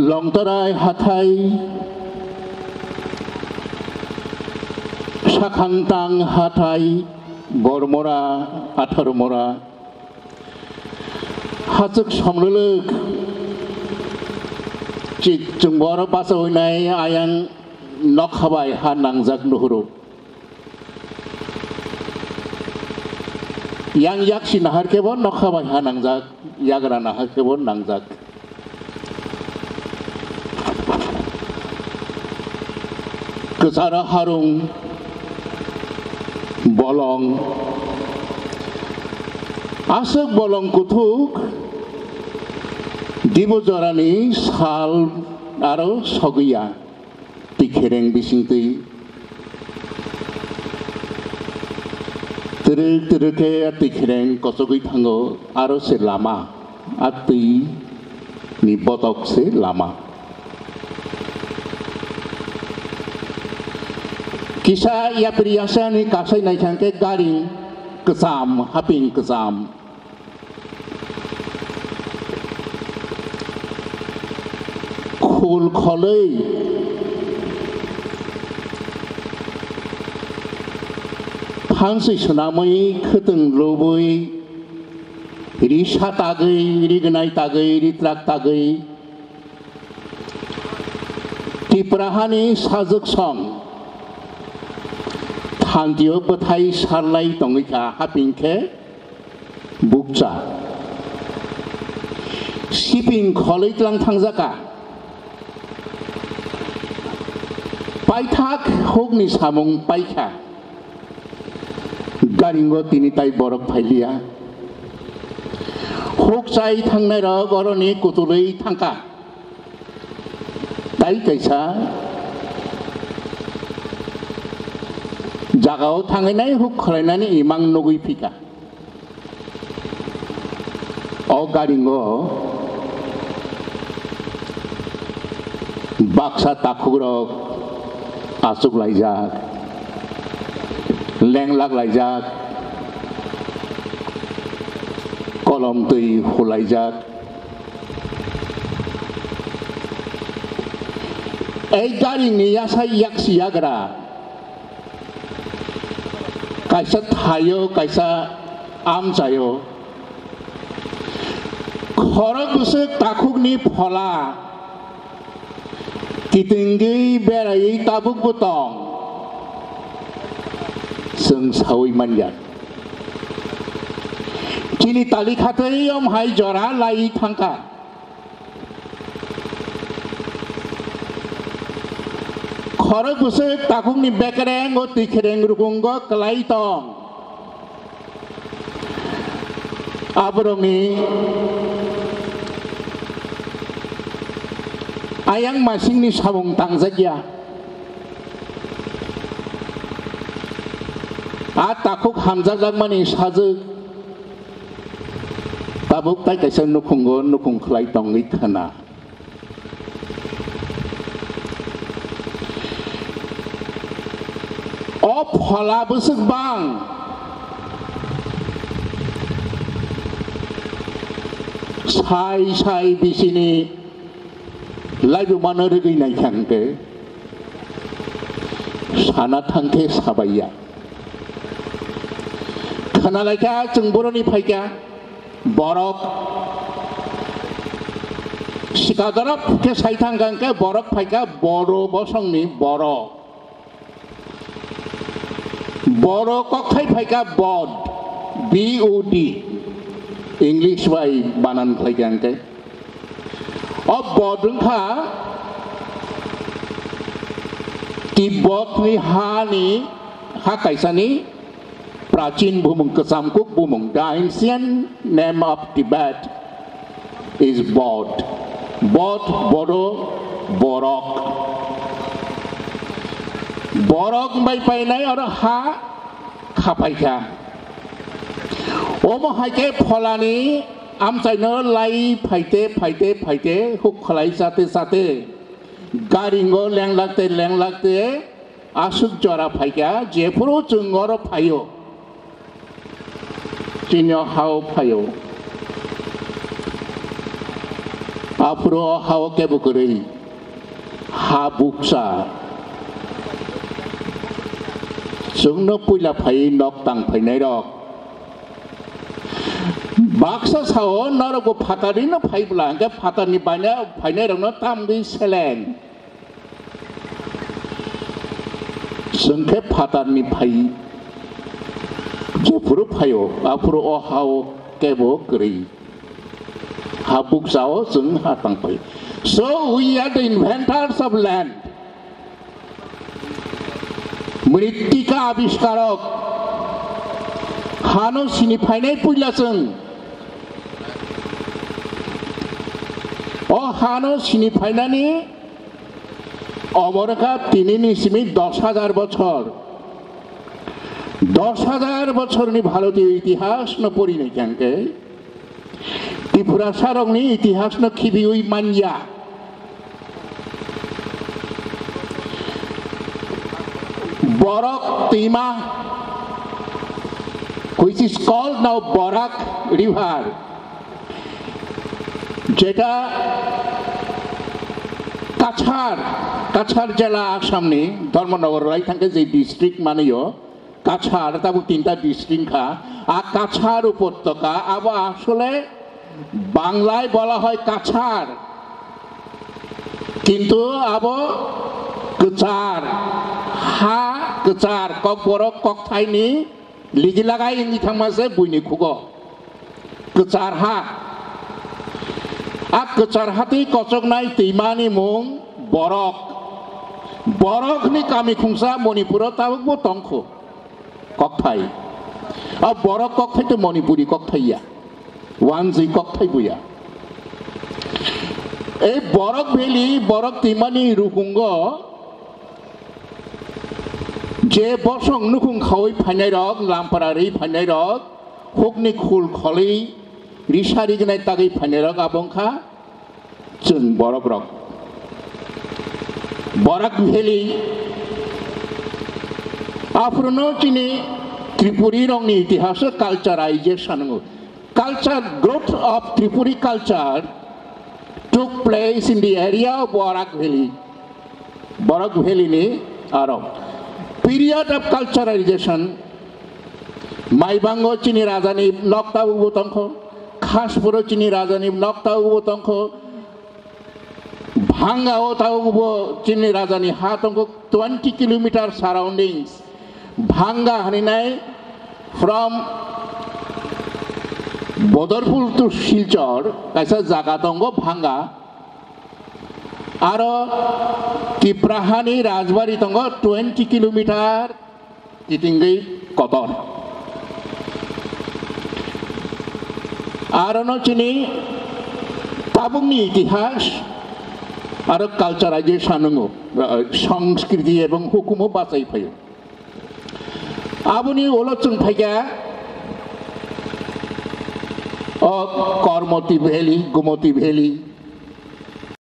लंतराय हाथाय साखांतां हाथाय बरमरा आथारमरा हाजोक समलुलुक चिक जों बर' बासावनाय आयां नखाबाय हा नांजाक नुहुरो yang yaksi nahar kebon nokhabai ha nangjak yagra nahar kebon nangjak kesara harung bolong asuk bolong kuthuk dibojorani sal aro sogiya tikhereng bisingtui teruk teruknya tikhereng kosogui thango aro se lama atui ni botok se lama kisa ya priyasa ni kasai nai thangke garing kesam haping kesam khul kholei हांसै सोनामै खोथों लुबै रि सा तागै रि गनाय तागै रि ट्राक तागै तिप्राहानि साजुक सं थांदियो बथाय सारलाय दंगैखा हापिंखे बुकचा सिपिं खलैत्लां थांजाका पाइथाक हगनि सामुं पाइखा garingo tini tai borok phailia hok chai thangnai ro boroni kutulei thangka tai kaisa jagao thangainai hok khalainani imang nogui phika o garingo baksa takhurok asuk laijak lenglak laijak kolom tui hulaijak ei gari ni yasai yaksi yagra kaisa thayo kaisa amchayo khorok busuk takhukni phola kitingi berai tabuk butong जों सावै मानया चिनि तालि खाथैयाव हाय जरा लाई थांखा खर गुसे ताखुंनि बेकरें ओ तिखेरें रुगुंग कलाई तं आबरंनि आयां मासिंनि सामुं तांजागिया आ ताखुक हामजाक माने साजुक ताबुक ताइ काisa नुखुंगो नुखुं खलाय दंगै थाना o phala busuk bang sai sai bisini laibu mano rugui nai thangke sana thangke sabaya khanalayka जों बर'नि फायका बरक सिकादरब के साइथांगांके बरक फायका बर' बसंनि बर' बर' कखाय फायका बड BOD इंग्लिश बाय बानान फायगांके अब बडंखा तिब्बतनि हानि हा कायसानि प्राचीन भूमung kesamkuk bumung. The ancient name of Tibet is Bod. Bod, Bodo, Borok. Borok by painai or ha kapaika. Omo haike polani am chaino lai paite hook khalai sate garingo lenglakte asuk jora paika jepuro jungoro payo. Jinyo hao payo afro how kebukuri ha buksa sungno puila phai nok tang phai nai rok baksa sao narago phatari no phai bla ke phatani baina phai nai rok no tam gi seleng sungke phatani phai je puru phayo afro how kebukuri ha buksa sung ha tang phai. So we are the inventors of land. মৃত্তিকা আবিষ্কারক হানো সিনি ফাইনাই পুইলাসং ও হানো সিনি ফাইনানি অমরকা তিনি নিসিমি 10,000 বছর 10,000 বছর নি ভারতীয় ইতিহাস ন পড়ি নাই ক্যাঙ্কে ত্রিপুরা সারংনি ইতিহাস ন খিবি উই মানিয়া Borak Tima, which is called now Borak River, যেটা কাছাড় জেলা আসামনি ধর্মনগর রাইথাঙ্কে যে ডিস্ট্রিক্ট মানেও কাছাড় তারপর 3টা ডিস্ট্রিক্ট আর কাছাড় উপত্যকা আবার আসলে বাংলায় বলা হয় কাছাড় কিন্তু আবার Kecar, ha kecar, kok borok kok thai ni, ligi lagai ini thamase buni kugo. Kecar ha, ak kecar hati kocok nai timani mung borok ni kami khungsa Manipuro tabuk bo tongkho, kok thai. Ab borok kok thai tu Manipuri kok thai ya, wanzi kok thai buya. Borok valley, borok timani rukungo. যে বসং নুকুং খাওই ফাইনাই রক লামপারারি ফাইনাই রক হুকনি খুল খলি রিসারি গনাই তাগৈ ফাইনাই রক আবংখা जों বরক রক বরাক ভ্যালি আফ্রনো চিনি ত্রিপুরি রংনি ইতিহাস কালচারাইজেশন culture growth of Tripuri culture took place in the area of Borak Valley ni arok period of culturalization Maibango chini rajani nokta ubotongkho Khashpuro chini rajani nokta ubotongkho Bhanga ota ubo chini rajani hatongkho 20 kilometer surroundings Bhanga haninai from Bodarpur to Silchar kaisa jaga tongo Bhanga aro Kiprahani Rajbari tongo 20 kilometer titinggai kotor aro no chini tabungni itihas aro culturalization ngo সংস্কৃতি এবং হুকুমও বাঁচাই ফাইও আবুনি ওলচুং ফাইগা Kormoti Valley, Gumoti Valley